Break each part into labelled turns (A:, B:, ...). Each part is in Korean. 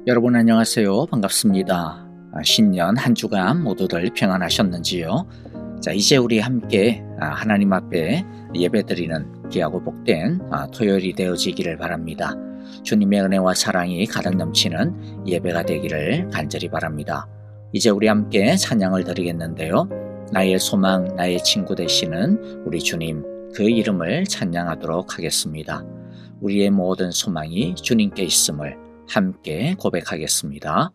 A: 여러분 안녕하세요. 반갑습니다. 신년 한 주간 모두들 평안하셨는지요? 자, 이제 우리 함께 하나님 앞에 예배드리는 귀하고 복된 토요일이 되어지기를 바랍니다. 주님의 은혜와 사랑이 가득 넘치는 예배가 되기를 간절히 바랍니다. 이제 우리 함께 찬양을 드리겠는데요. 나의 소망, 나의 친구 되시는 우리 주님, 그 이름을 찬양하도록 하겠습니다. 우리의 모든 소망이 주님께 있음을 함께 고백하겠습니다.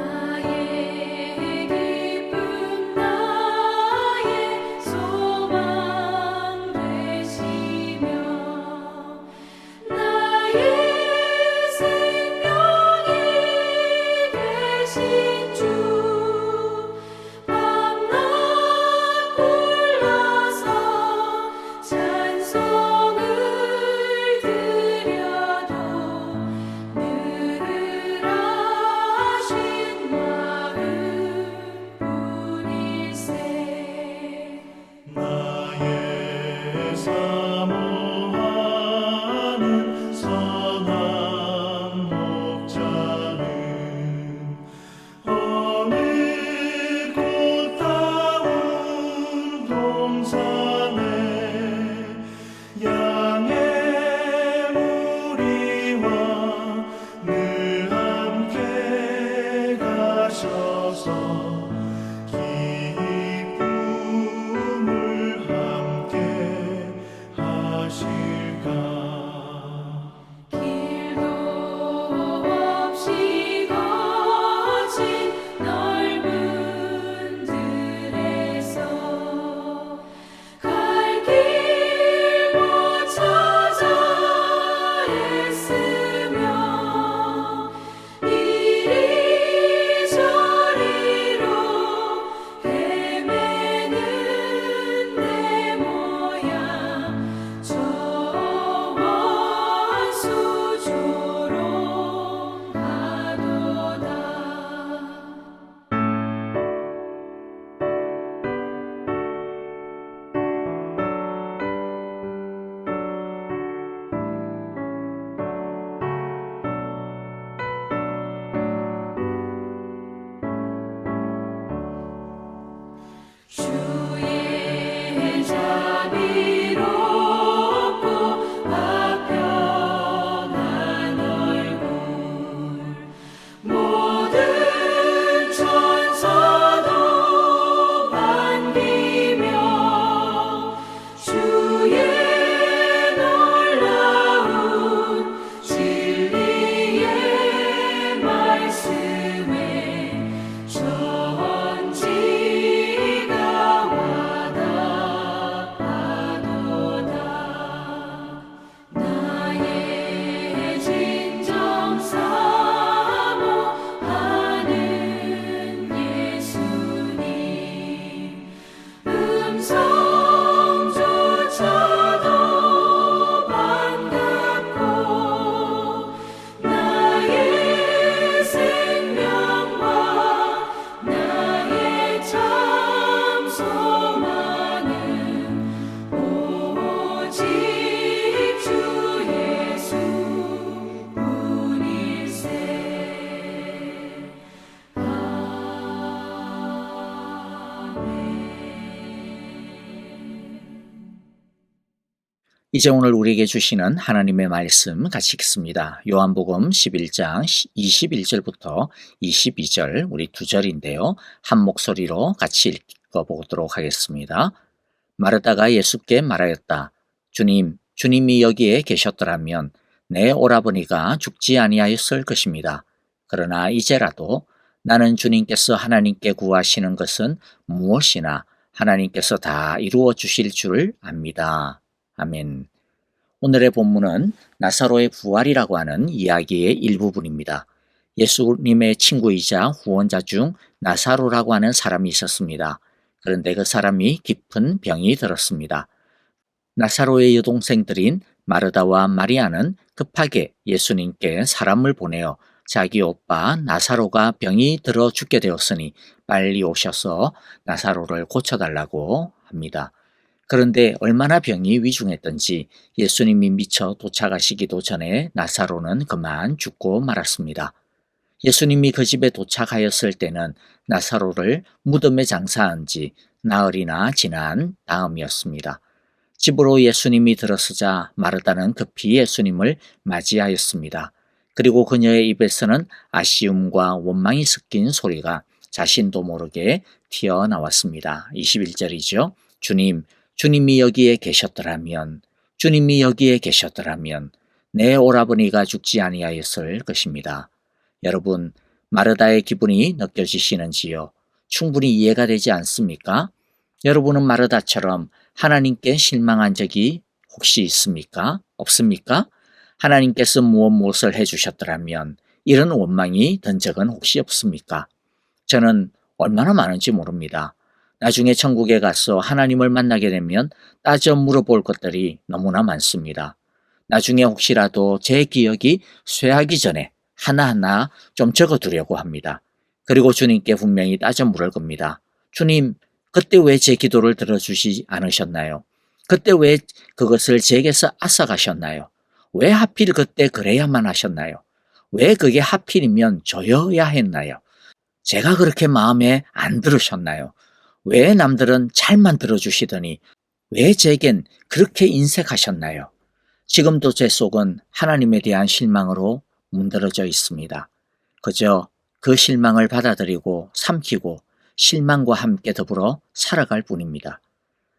B: 나의 기쁨 나의 소망 되시며 나의 생명이 되신 주 밤낮 불러서 찬송을 드려도 늘 하신 마음뿐일세.
C: 나의 사모하는 선한 목자는 어느 꽃다운 동산에 양의 무리와 늘 함께 가셔서 기쁨을 함께 하실까.
B: 길도 없이 거친 넓은 들에서 갈 길 못 찾아 애쓰며 이리저리로 헤매는 내 모양 저 원수 조롱하도다. 주의 자비롭고 화평한 얼굴 모든 천사도 반기며 주의 놀라운 진리의 말씀에 천지가 와답하도다. 나의 진정 사모하는 예수님 음성조차도 반갑고 나의 생명과 나의 참 소망은 오직 주 예수뿐일세.
A: 이제 오늘 우리에게 주시는 하나님의 말씀 같이 읽습니다. 요한복음 11장 21절부터 22절 우리 두 절인데요. 한 목소리로 같이 읽어보도록 하겠습니다. 마르다가 예수께 말하였다. 주님, 주님이 여기에 계셨더라면 내 오라버니가 죽지 아니하였을 것입니다. 그러나 이제라도 나는 주님께서 하나님께 구하시는 것은 무엇이나 하나님께서 다 이루어 주실 줄 압니다. 아멘. 오늘의 본문은 나사로의 부활이라고 하는 이야기의 일부분입니다. 예수님의 친구이자 후원자 중 나사로라고 하는 사람이 있었습니다. 그런데 그 사람이 깊은 병이 들었습니다. 나사로의 여동생들인 마르다와 마리아는 급하게 예수님께 사람을 보내어 자기 오빠 나사로가 병이 들어 죽게 되었으니 빨리 오셔서 나사로를 고쳐달라고 합니다. 그런데 얼마나 병이 위중했던지 예수님이 미처 도착하시기도 전에 나사로는 그만 죽고 말았습니다. 예수님이 그 집에 도착하였을 때는 나사로를 무덤에 장사한 지 나흘이나 지난 다음이었습니다. 집으로 예수님이 들어서자 마르다는 급히 예수님을 맞이하였습니다. 그리고 그녀의 입에서는 아쉬움과 원망이 섞인 소리가 자신도 모르게 튀어나왔습니다. 21절이죠. 주님이 여기에 계셨더라면, 주님이 여기에 계셨더라면 내 오라버니가 죽지 아니하였을 것입니다. 여러분, 마르다의 기분이 느껴지시는지요? 충분히 이해가 되지 않습니까? 여러분은 마르다처럼 하나님께 실망한 적이 혹시 있습니까? 없습니까? 하나님께서 무엇을 해주셨더라면 이런 원망이 든 적은 혹시 없습니까? 저는 얼마나 많은지 모릅니다. 나중에 천국에 가서 하나님을 만나게 되면 따져 물어볼 것들이 너무나 많습니다. 나중에 혹시라도 제 기억이 쇠하기 전에 하나하나 좀 적어두려고 합니다. 그리고 주님께 분명히 따져 물을 겁니다. 주님, 그때 왜 제 기도를 들어주시지 않으셨나요? 그때 왜 그것을 제게서 앗아가셨나요? 왜 하필 그때 그래야만 하셨나요? 왜 그게 하필이면 저여야 했나요? 제가 그렇게 마음에 안 들으셨나요? 왜 남들은 잘만 들어주시더니 왜 제겐 그렇게 인색하셨나요? 지금도 제 속은 하나님에 대한 실망으로 문드러져 있습니다. 그저 그 실망을 받아들이고 삼키고 실망과 함께 더불어 살아갈 뿐입니다.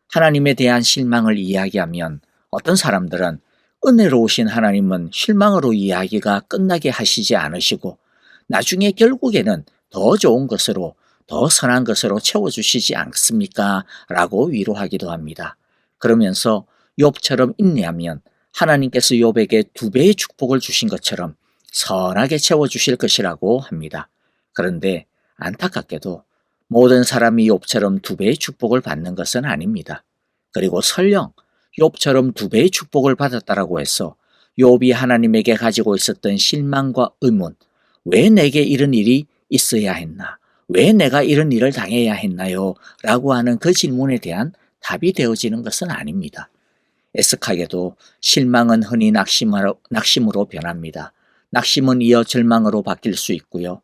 A: 하나님에 대한 실망을 이야기하면 어떤 사람들은 은혜로우신 하나님은 실망으로 이야기가 끝나게 하시지 않으시고 나중에 결국에는 더 좋은 것으로 더 선한 것으로 채워주시지 않습니까? 라고 위로하기도 합니다. 그러면서 욥처럼 인내하면 하나님께서 욥에게 2배의 축복을 주신 것처럼 선하게 채워주실 것이라고 합니다. 그런데 안타깝게도 모든 사람이 욥처럼 2배의 축복을 받는 것은 아닙니다. 그리고 설령 욥처럼 2배의 축복을 받았다라고 해서 욥이 하나님에게 가지고 있었던 실망과 의문, 왜 내게 이런 일이 있어야 했나? 왜 내가 이런 일을 당해야 했나요? 라고 하는 그 질문에 대한 답이 되어지는 것은 아닙니다. 애석하게도 실망은 흔히 낙심으로 변합니다. 낙심은 이어 절망으로 바뀔 수 있고요.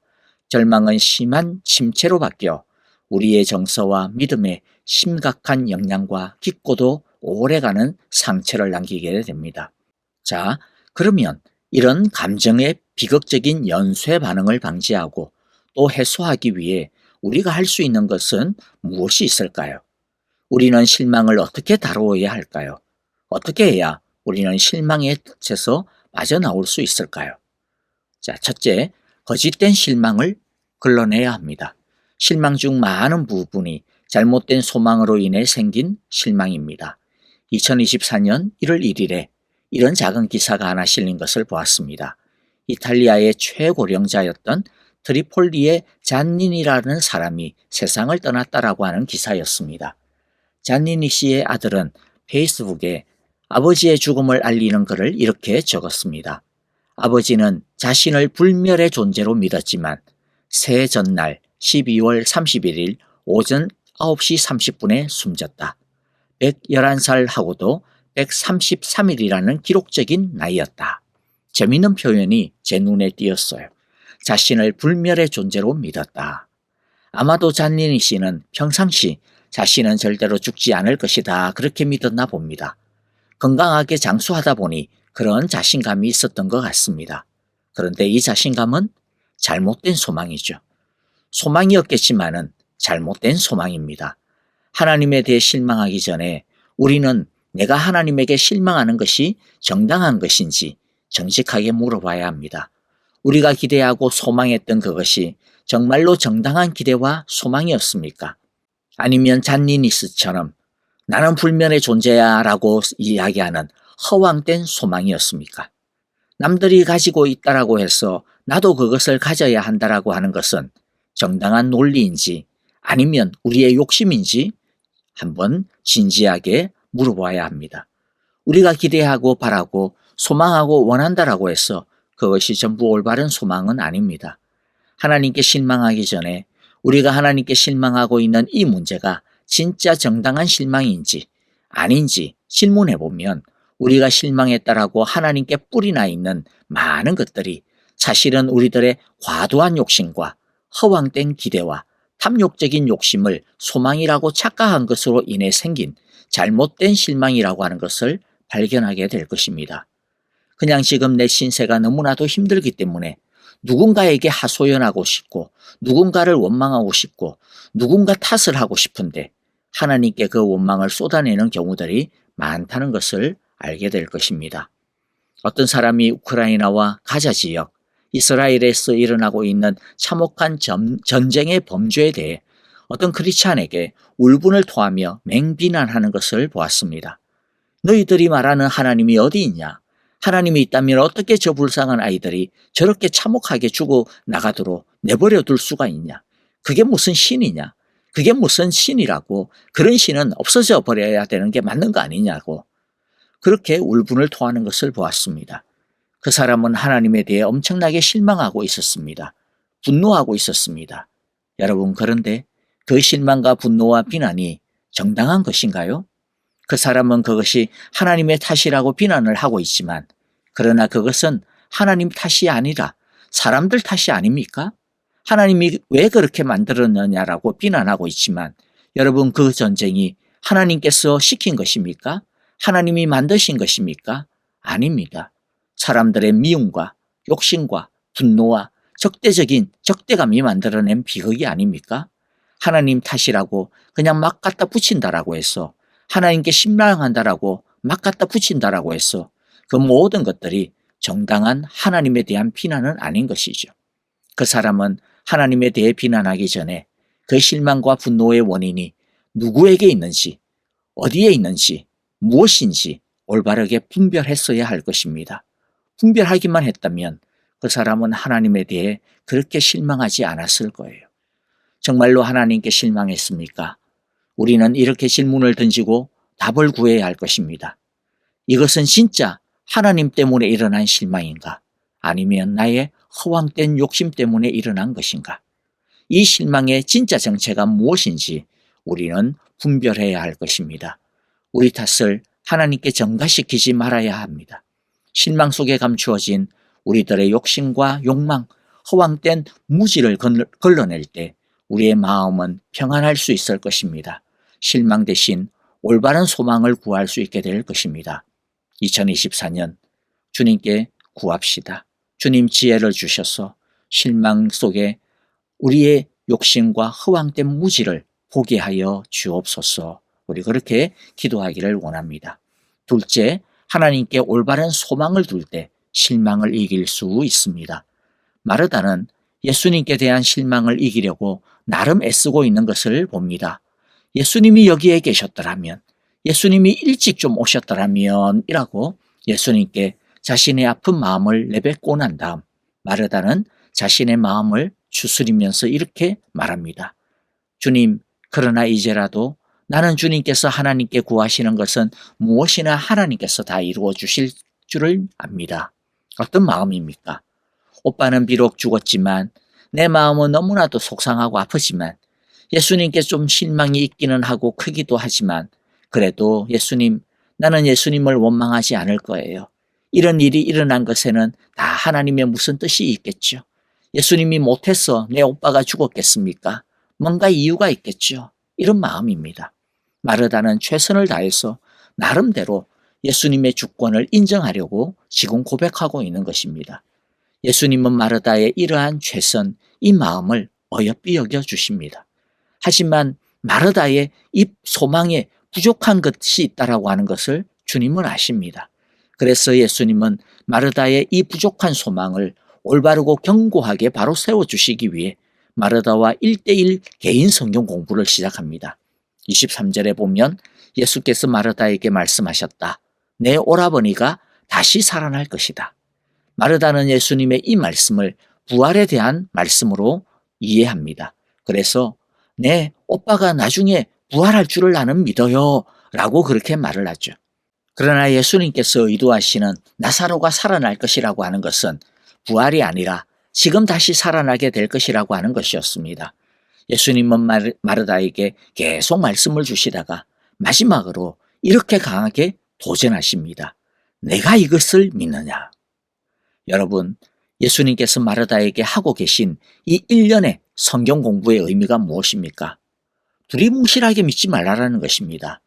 A: 절망은 심한 침체로 바뀌어 우리의 정서와 믿음에 심각한 영향과 깊고도 오래가는 상처를 남기게 됩니다. 자, 그러면 이런 감정의 비극적인 연쇄 반응을 방지하고 또 해소하기 위해 우리가 할 수 있는 것은 무엇이 있을까요? 우리는 실망을 어떻게 다루어야 할까요? 어떻게 해야 우리는 실망의 덫에서 빠져나올 수 있을까요? 자, 첫째, 거짓된 실망을 걸러내야 합니다. 실망 중 많은 부분이 잘못된 소망으로 인해 생긴 실망입니다. 2024년 1월 1일에 이런 작은 기사가 하나 실린 것을 보았습니다. 이탈리아의 최고령자였던 트리폴리의 잔니니라는 사람이 세상을 떠났다라고 하는 기사였습니다. 잔니니 씨의 아들은 페이스북에 아버지의 죽음을 알리는 글을 이렇게 적었습니다. 아버지는 자신을 불멸의 존재로 믿었지만 새해 전날 12월 31일 오전 9시 30분에 숨졌다. 111살하고도 133일이라는 기록적인 나이였다. 재미있는 표현이 제 눈에 띄었어요. 자신을 불멸의 존재로 믿었다. 아마도 잔니니 씨는 평상시 자신은 절대로 죽지 않을 것이다 그렇게 믿었나 봅니다. 건강하게 장수하다 보니 그런 자신감이 있었던 것 같습니다. 그런데 이 자신감은 잘못된 소망이죠. 소망이었겠지만은 잘못된 소망입니다. 하나님에 대해 실망하기 전에 우리는 내가 하나님에게 실망하는 것이 정당한 것인지 정직하게 물어봐야 합니다. 우리가 기대하고 소망했던 그것이 정말로 정당한 기대와 소망이었습니까? 아니면 잔니니스처럼 나는 불면의 존재야 라고 이야기하는 허황된 소망이었습니까? 남들이 가지고 있다라고 해서 나도 그것을 가져야 한다라고 하는 것은 정당한 논리인지 아니면 우리의 욕심인지 한번 진지하게 물어봐야 합니다. 우리가 기대하고 바라고 소망하고 원한다라고 해서 그것이 전부 올바른 소망은 아닙니다. 하나님께 실망하기 전에 우리가 하나님께 실망하고 있는 이 문제가 진짜 정당한 실망인지 아닌지 질문해 보면 우리가 실망했다라고 하나님께 뿌리나 있는 많은 것들이 사실은 우리들의 과도한 욕심과 허황된 기대와 탐욕적인 욕심을 소망이라고 착각한 것으로 인해 생긴 잘못된 실망이라고 하는 것을 발견하게 될 것입니다. 그냥 지금 내 신세가 너무나도 힘들기 때문에 누군가에게 하소연하고 싶고 누군가를 원망하고 싶고 누군가 탓을 하고 싶은데 하나님께 그 원망을 쏟아내는 경우들이 많다는 것을 알게 될 것입니다. 어떤 사람이 우크라이나와 가자 지역, 이스라엘에서 일어나고 있는 참혹한 전쟁의 범죄에 대해 어떤 크리스찬에게 울분을 토하며 맹비난하는 것을 보았습니다. 너희들이 말하는 하나님이 어디 있냐? 하나님이 있다면 어떻게 저 불쌍한 아이들이 저렇게 참혹하게 죽어 나가도록 내버려 둘 수가 있냐? 그게 무슨 신이냐? 그게 무슨 신이라고? 그런 신은 없어져 버려야 되는 게 맞는 거 아니냐고 그렇게 울분을 토하는 것을 보았습니다. 그 사람은 하나님에 대해 엄청나게 실망하고 있었습니다. 분노하고 있었습니다. 여러분, 그런데 그 실망과 분노와 비난이 정당한 것인가요? 그 사람은 그것이 하나님의 탓이라고 비난을 하고 있지만 그러나 그것은 하나님 탓이 아니라 사람들 탓이 아닙니까? 하나님이 왜 그렇게 만들었느냐라고 비난하고 있지만 여러분, 그 전쟁이 하나님께서 시킨 것입니까? 하나님이 만드신 것입니까? 아닙니다. 사람들의 미움과 욕심과 분노와 적대감이 만들어낸 비극이 아닙니까? 하나님 탓이라고 그냥 막 갖다 붙인다라고 해서 하나님께 실망한다라고 막 갖다 붙인다라고 해서 그 모든 것들이 정당한 하나님에 대한 비난은 아닌 것이죠. 그 사람은 하나님에 대해 비난하기 전에 그 실망과 분노의 원인이 누구에게 있는지, 어디에 있는지, 무엇인지 올바르게 분별했어야 할 것입니다. 분별하기만 했다면 그 사람은 하나님에 대해 그렇게 실망하지 않았을 거예요. 정말로 하나님께 실망했습니까? 우리는 이렇게 질문을 던지고 답을 구해야 할 것입니다. 이것은 진짜 하나님 때문에 일어난 실망인가? 아니면 나의 허황된 욕심 때문에 일어난 것인가? 이 실망의 진짜 정체가 무엇인지 우리는 분별해야 할 것입니다. 우리 탓을 하나님께 전가시키지 말아야 합니다. 실망 속에 감추어진 우리들의 욕심과 욕망, 허황된 무지를 걸러낼 때 우리의 마음은 평안할 수 있을 것입니다. 실망 대신 올바른 소망을 구할 수 있게 될 것입니다. 2024년 주님께 구합시다. 주님 지혜를 주셔서 실망 속에 우리의 욕심과 허황된 무지를 보게 하여 주옵소서. 우리 그렇게 기도하기를 원합니다. 둘째, 하나님께 올바른 소망을 둘 때 실망을 이길 수 있습니다. 마르다는 예수님께 대한 실망을 이기려고 나름 애쓰고 있는 것을 봅니다. 예수님이 여기에 계셨더라면, 예수님이 일찍 좀 오셨더라면 이라고 예수님께 자신의 아픈 마음을 내뱉고 난 다음 마르다는 자신의 마음을 추스리면서 이렇게 말합니다. 주님, 그러나 이제라도 나는 주님께서 하나님께 구하시는 것은 무엇이나 하나님께서 다 이루어 주실 줄을 압니다. 어떤 마음입니까? 오빠는 비록 죽었지만 내 마음은 너무나도 속상하고 아프지만 예수님께 좀 실망이 있기는 하고 크기도 하지만 그래도 예수님, 나는 예수님을 원망하지 않을 거예요. 이런 일이 일어난 것에는 다 하나님의 무슨 뜻이 있겠죠. 예수님이 못해서 내 오빠가 죽었겠습니까? 뭔가 이유가 있겠죠. 이런 마음입니다. 마르다는 최선을 다해서 나름대로 예수님의 주권을 인정하려고 지금 고백하고 있는 것입니다. 예수님은 마르다의 이러한 최선, 이 마음을 어여삐 여겨 주십니다. 하지만 마르다의 이 소망에 부족한 것이 있다라고 하는 것을 주님은 아십니다. 그래서 예수님은 마르다의 이 부족한 소망을 올바르고 견고하게 바로 세워주시기 위해 마르다와 1:1 개인 성경 공부를 시작합니다. 23절에 보면 예수께서 마르다에게 말씀하셨다. 내 오라버니가 다시 살아날 것이다. 마르다는 예수님의 이 말씀을 부활에 대한 말씀으로 이해합니다. 그래서 내 오빠가 나중에 부활할 줄을 나는 믿어요 라고 그렇게 말을 하죠. 그러나 예수님께서 의도하시는 나사로가 살아날 것이라고 하는 것은 부활이 아니라 지금 다시 살아나게 될 것이라고 하는 것이었습니다. 예수님은 마르다에게 계속 말씀을 주시다가 마지막으로 이렇게 강하게 도전하십니다. 내가 이것을 믿느냐? 여러분, 예수님께서 마르다에게 하고 계신 이 1년의 성경 공부의 의미가 무엇입니까? 두리뭉실하게 믿지 말라라는 것입니다.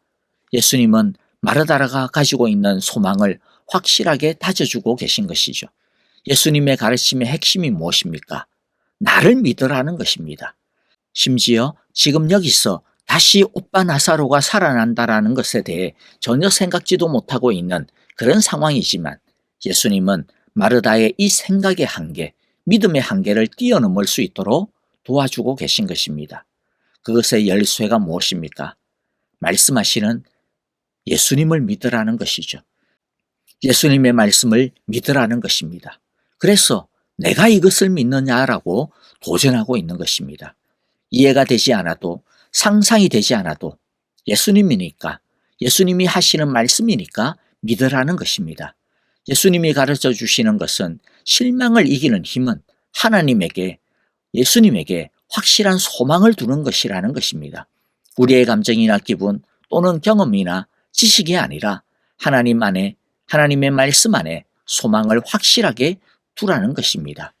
A: 예수님은 마르다가 가지고 있는 소망을 확실하게 다져주고 계신 것이죠. 예수님의 가르침의 핵심이 무엇입니까? 나를 믿으라는 것입니다. 심지어 지금 여기서 다시 오빠 나사로가 살아난다라는 것에 대해 전혀 생각지도 못하고 있는 그런 상황이지만 예수님은 마르다의 이 생각의 한계, 믿음의 한계를 뛰어넘을 수 있도록 도와주고 계신 것입니다. 그것의 열쇠가 무엇입니까? 말씀하시는 예수님을 믿으라는 것이죠. 예수님의 말씀을 믿으라는 것입니다. 그래서 내가 이것을 믿느냐라고 도전하고 있는 것입니다. 이해가 되지 않아도, 상상이 되지 않아도 예수님이니까, 예수님이 하시는 말씀이니까 믿으라는 것입니다. 예수님이 가르쳐 주시는 것은 실망을 이기는 힘은 하나님에게, 예수님에게 확실한 소망을 두는 것이라는 것입니다. 우리의 감정이나 기분 또는 경험이나 지식이 아니라 하나님 안에, 하나님의 말씀 안에 소망을 확실하게 두라는 것입니다.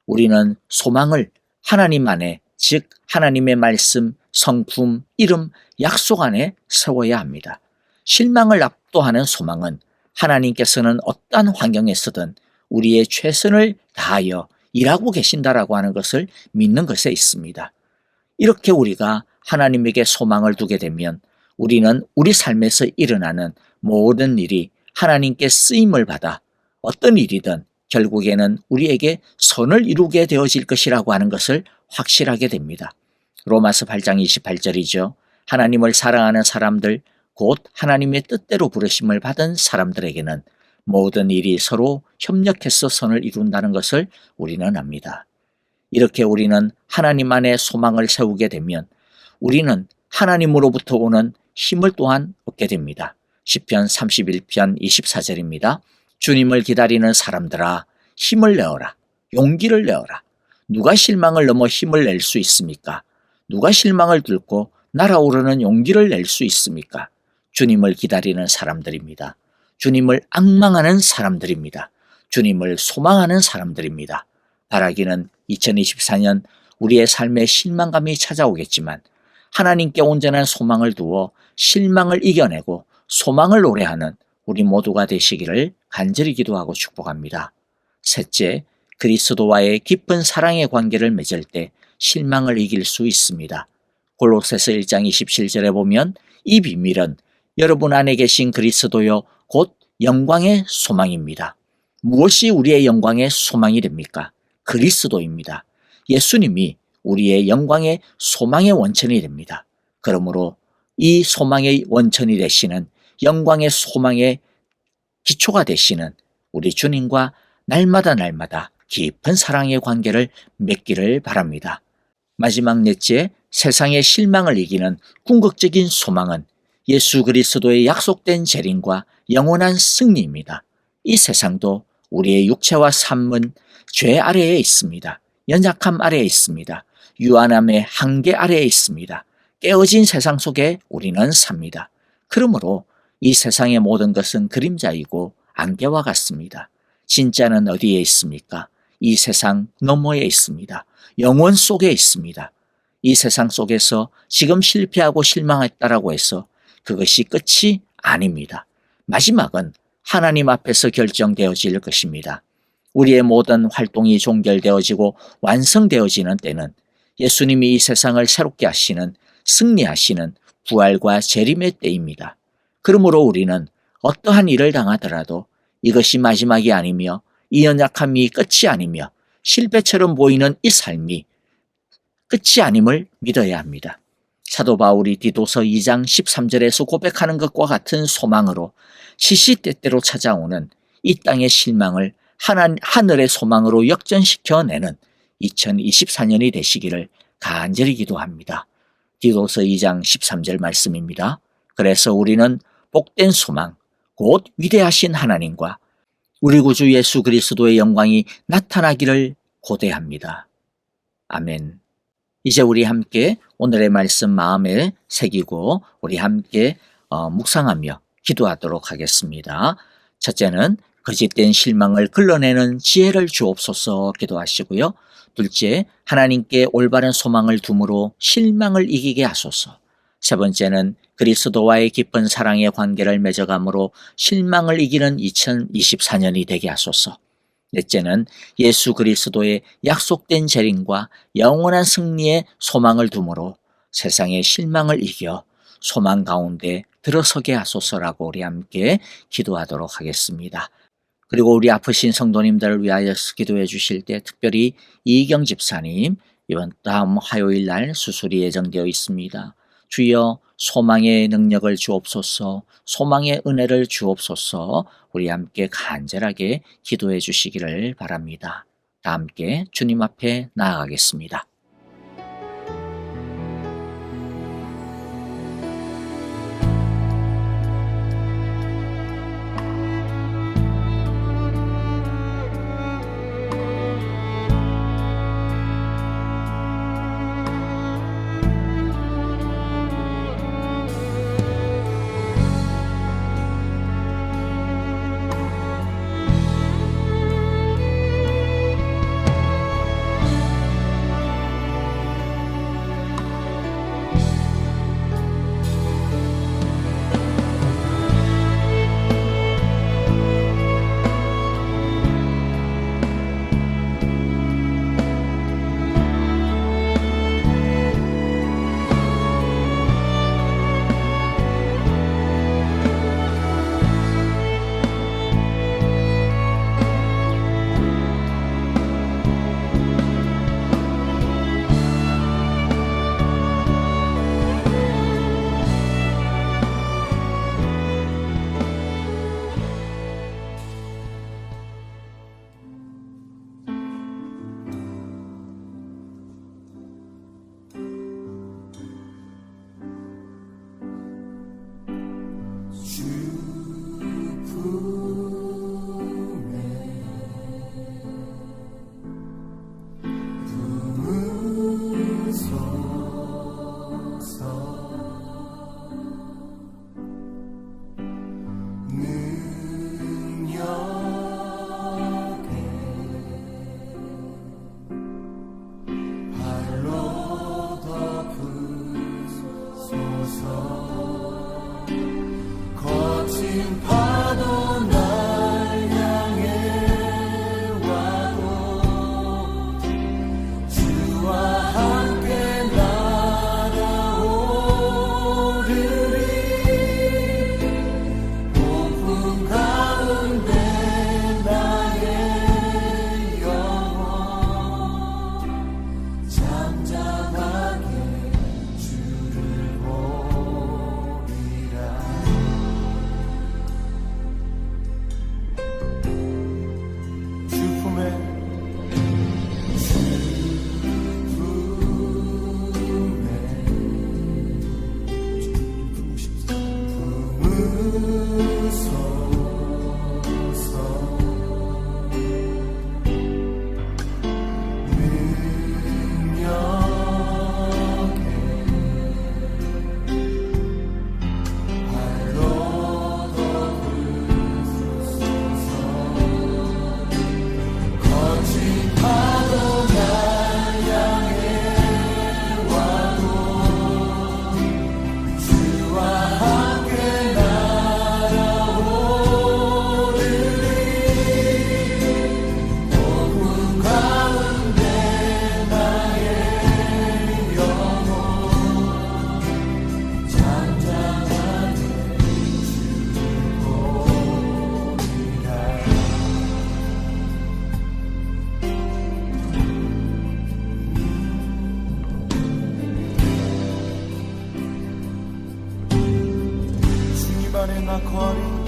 A: 우리는 소망을 하나님 안에, 즉 하나님의 말씀, 성품, 이름, 약속 안에 세워야 합니다. 실망을 압도하는 소망은 하나님께서는 어떠한 환경에서든 우리의 최선을 다하여 일하고 계신다라고 하는 것을 믿는 것에 있습니다. 이렇게 우리가 하나님에게 소망을 두게 되면 우리는 우리 삶에서 일어나는 모든 일이 하나님께 쓰임을 받아 어떤 일이든 결국에는 우리에게 선을 이루게 되어질 것이라고 하는 것을 확실하게 됩니다. 로마서 8장 28절이죠. 하나님을 사랑하는 사람들, 곧 하나님의 뜻대로 부르심을 받은 사람들에게는 모든 일이 서로 협력해서 선을 이룬다는 것을 우리는 압니다. 이렇게 우리는 하나님 안에 소망을 세우게 되면 우리는 하나님으로부터 오는 힘을 또한 얻게 됩니다. 시편 31편 24절입니다. 주님을 기다리는 사람들아, 힘을 내어라, 용기를 내어라. 누가 실망을 넘어 힘을 낼 수 있습니까? 누가 실망을 뚫고 날아오르는 용기를 낼 수 있습니까? 주님을 기다리는 사람들입니다. 주님을 앙망하는 사람들입니다. 주님을 소망하는 사람들입니다. 바라기는 2024년 우리의 삶에 실망감이 찾아오겠지만 하나님께 온전한 소망을 두어 실망을 이겨내고 소망을 노래하는 우리 모두가 되시기를 간절히 기도하고 축복합니다. 셋째, 그리스도와의 깊은 사랑의 관계를 맺을 때 실망을 이길 수 있습니다. 골로새서 1장 27절에 보면 이 비밀은 여러분 안에 계신 그리스도요 곧 영광의 소망입니다. 무엇이 우리의 영광의 소망이 됩니까? 그리스도입니다. 예수님이 우리의 영광의 소망의 원천이 됩니다. 그러므로 이 소망의 원천이 되시는 영광의 소망의 기초가 되시는 우리 주님과 날마다 깊은 사랑의 관계를 맺기를 바랍니다. 마지막 넷째, 세상의 실망을 이기는 궁극적인 소망은 예수 그리스도의 약속된 재림과 영원한 승리입니다. 이 세상도 우리의 육체와 삶은 죄 아래에 있습니다. 연약함 아래에 있습니다. 유한함의 한계 아래에 있습니다. 깨어진 세상 속에 우리는 삽니다. 그러므로 이 세상의 모든 것은 그림자이고 안개와 같습니다. 진짜는 어디에 있습니까? 이 세상 너머에 있습니다. 영원 속에 있습니다. 이 세상 속에서 지금 실패하고 실망했다라고 해서 그것이 끝이 아닙니다. 마지막은 하나님 앞에서 결정되어질 것입니다. 우리의 모든 활동이 종결되어지고 완성되어지는 때는 예수님이 이 세상을 새롭게 하시는, 승리하시는 부활과 재림의 때입니다. 그러므로 우리는 어떠한 일을 당하더라도 이것이 마지막이 아니며 이 연약함이 끝이 아니며 실패처럼 보이는 이 삶이 끝이 아님을 믿어야 합니다. 사도 바울이 디도서 2장 13절에서 고백하는 것과 같은 소망으로 시시때때로 찾아오는 이 땅의 실망을 하늘의 소망으로 역전시켜내는 2024년이 되시기를 간절히 기도합니다. 디도서 2장 13절 말씀입니다. 그래서 우리는 복된 소망, 곧 위대하신 하나님과 우리 구주 예수 그리스도의 영광이 나타나기를 고대합니다. 아멘. 이제 우리 함께 오늘의 말씀 마음에 새기고 우리 함께 묵상하며 기도하도록 하겠습니다. 첫째는 거짓된 실망을 걸러내는 지혜를 주옵소서 기도하시고요. 둘째, 하나님께 올바른 소망을 둠으로 실망을 이기게 하소서. 세 번째는 그리스도와의 깊은 사랑의 관계를 맺어감으로 실망을 이기는 2024년이 되게 하소서. 넷째는 예수 그리스도의 약속된 재림과 영원한 승리의 소망을 둠으로 세상의 실망을 이겨 소망 가운데 들어서게 하소서라고 우리 함께 기도하도록 하겠습니다. 그리고 우리 아프신 성도님들을 위하여 기도해 주실 때 특별히 이경 집사님 다음 화요일 날 수술이 예정되어 있습니다. 주여 소망의 능력을 주옵소서, 소망의 은혜를 주옵소서. 우리 함께 간절하게 기도해 주시기를 바랍니다. 다 함께 주님 앞에 나아가겠습니다.
C: 나 거리